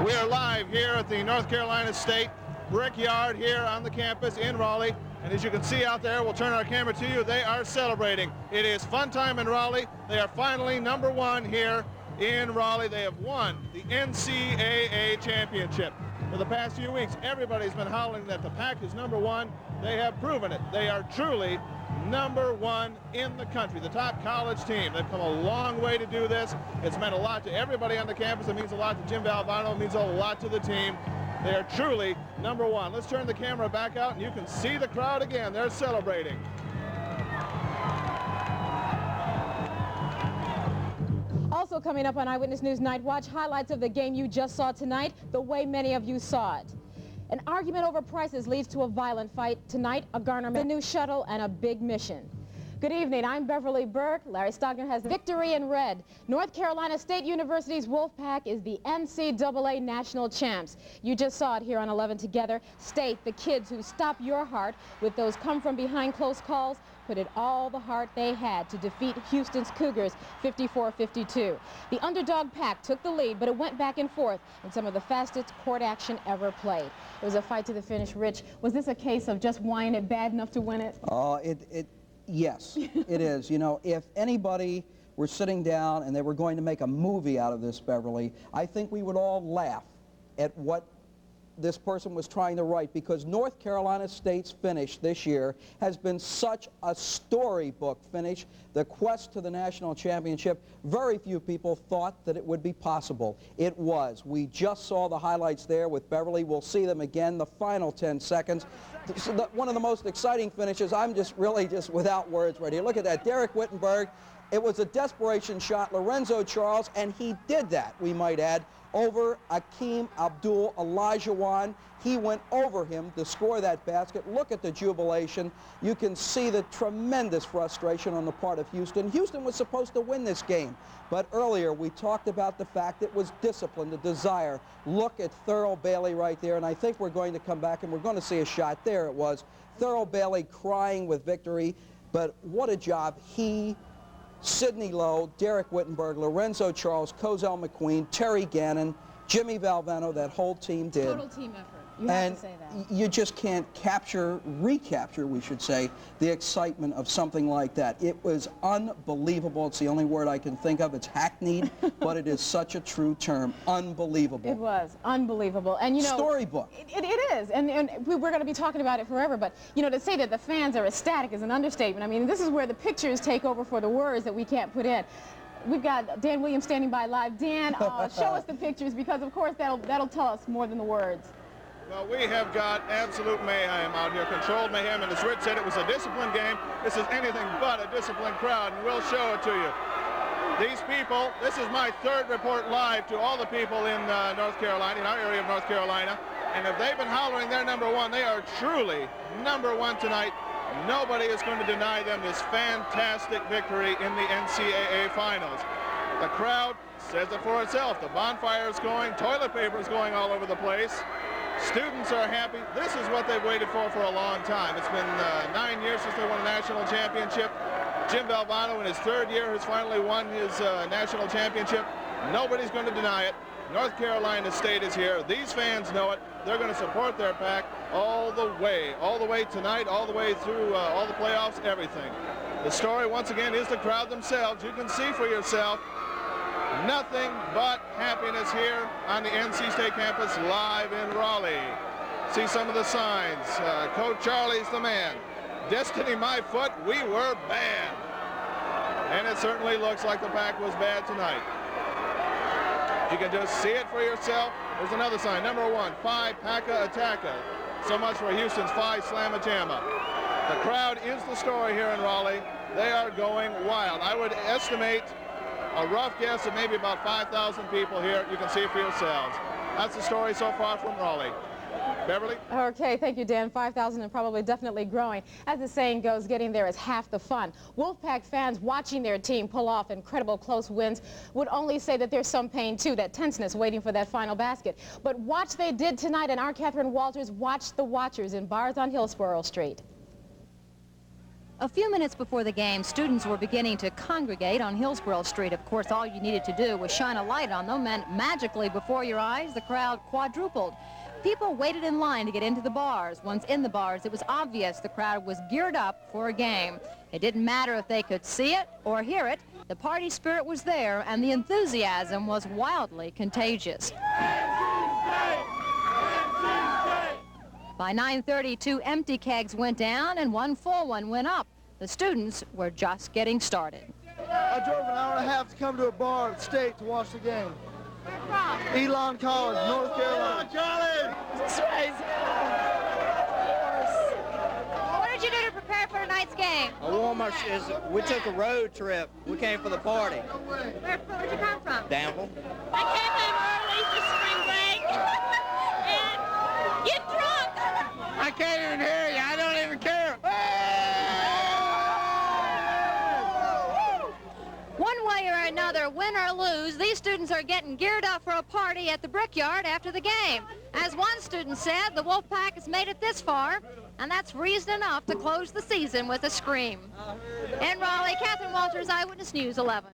We are live here at the North Carolina State Brickyard here on the campus in Raleigh. And as you can see out there, we'll turn our camera to you, they are celebrating. It is fun time in Raleigh. They are finally #1 here in Raleigh. They have won the NCAA Championship. For the past few weeks, everybody's been hollering that the Pack is #1. They have proven it. They are truly #1 in the country, the top college team. They've come a long way to do this. It's meant a lot to everybody on the campus. It means a lot to Jim Valvano. It means a lot to the team. They are truly #1. Let's turn the camera back out and you can see the crowd again. They're celebrating. Also coming up on Eyewitness News Night Watch, highlights of the game you just saw tonight, the way many of you saw it. An argument over prices leads to a violent fight tonight, a Garnerman, a new shuttle, and a big mission. Good evening, I'm Beverly Burke. Larry Stockton has victory in red. North Carolina State University's Wolfpack is the NCAA National Champs. You just saw it here on 11 Together. State, the kids who stop your heart with those come-from-behind close calls, put it all the heart they had to defeat Houston's Cougars 54-52. The underdog Pack took the lead, but it went back and forth in some of the fastest court action ever played. It was a fight to the finish. Rich, was this a case of just whining it bad enough to win it? Yes, it is. You know, if anybody were sitting down and they were going to make a movie out of this, Beverly, I think we would all laugh at what this person was trying to write, because North Carolina State's finish this year has been such a storybook finish. The quest to the national championship, very few people thought that it would be possible. It was. We just saw the highlights there with Beverly. We'll see them again, the final 10 seconds. One of the most exciting finishes. I'm really just without words right here. Look at that, Derek Wittenberg. It was a desperation shot, Lorenzo Charles, and he did that, we might add, over Akeem Abdul-Olajuwon. He went over him to score that basket. Look at the jubilation. You can see the tremendous frustration on the part of Houston. Houston was supposed to win this game, but earlier we talked about the fact it was discipline, the desire. Look at Thurl Bailey right there, and I think we're going to come back and we're going to see a shot. There it was. Thurl Bailey crying with victory, but what a job he, Sidney Lowe, Derek Wittenberg, Lorenzo Charles, Cozell McQueen, Terry Gannon, Jimmy Valvano, that whole team did. Total team effort. You have to say that. You just can't recapture, we should say, the excitement of something like that. It was unbelievable. It's the only word I can think of. It's hackneyed, but it is such a true term. Unbelievable. It was unbelievable. And you know, storybook. It is. And we're going to be talking about it forever. But, you know, to say that the fans are ecstatic is an understatement. I mean, this is where the pictures take over for the words that we can't put in. We've got Dan Williams standing by live. Dan, show us the pictures, because, of course, that'll tell us more than the words. Well, we have got absolute mayhem out here, controlled mayhem, and as Rich said, it was a disciplined game. This is anything but a disciplined crowd, and we'll show it to you. These people, this is my third report live to all the people in North Carolina, in our area of North Carolina, and if they've been hollering they're #1, they are truly #1 tonight. Nobody is going to deny them this fantastic victory in the NCAA Finals. The crowd says it for itself. The bonfire is going, toilet paper is going all over the place. Students are happy. This is what they've waited for a long time. It's been 9 years since they won a national championship. Jim Valvano, in his third year, has finally won his national championship. Nobody's going to deny it. North Carolina State is here. These fans know it. They're going to support their Pack all the way tonight, all the way through all the playoffs, everything. The story, once again, is the crowd themselves. You can see for yourself. Nothing but happiness here on the NC State campus live in Raleigh. See some of the signs. Coach Charlie's the man. Destiny, my foot, we were bad. And it certainly looks like the Pack was bad tonight. You can just see it for yourself. There's another sign, #1, Phi Packa Attacka. So much for Houston's Phi Slamma Jamma. The crowd is the story here in Raleigh. They are going wild. I would estimate a rough guess of maybe about 5,000 people here. You can see it for yourselves. That's the story so far from Raleigh. Beverly? Okay, thank you, Dan. 5,000 and probably definitely growing. As the saying goes, getting there is half the fun. Wolfpack fans watching their team pull off incredible close wins would only say that there's some pain, too, that tenseness waiting for that final basket. But watch they did tonight, and our Catherine Walters watched the watchers in bars on Hillsborough Street. A few minutes before the game, students were beginning to congregate on Hillsborough Street. Of course, all you needed to do was shine a light on them, and magically before your eyes, the crowd quadrupled. People waited in line to get into the bars. Once in the bars, it was obvious the crowd was geared up for a game. It didn't matter if they could see it or hear it. The party spirit was there, and the enthusiasm was wildly contagious. By 9:30, 2 empty kegs went down and 1 full one went up. The students were just getting started. I drove an hour and a half to come to a bar at State to watch the game. Where from? Elon College, North Carolina. This way. What did you do to prepare for tonight's game? I wore my shoes. We took a road trip. We came for the party. Where'd you come from? Danville. I came home early for spring break and get drunk. I can't even hear you. I don't even care. One way or another, win or lose, these students are getting geared up for a party at the Brickyard after the game. As one student said, the Wolfpack has made it this far, and that's reason enough to close the season with a scream. In Raleigh, Catherine Walters, Eyewitness News 11.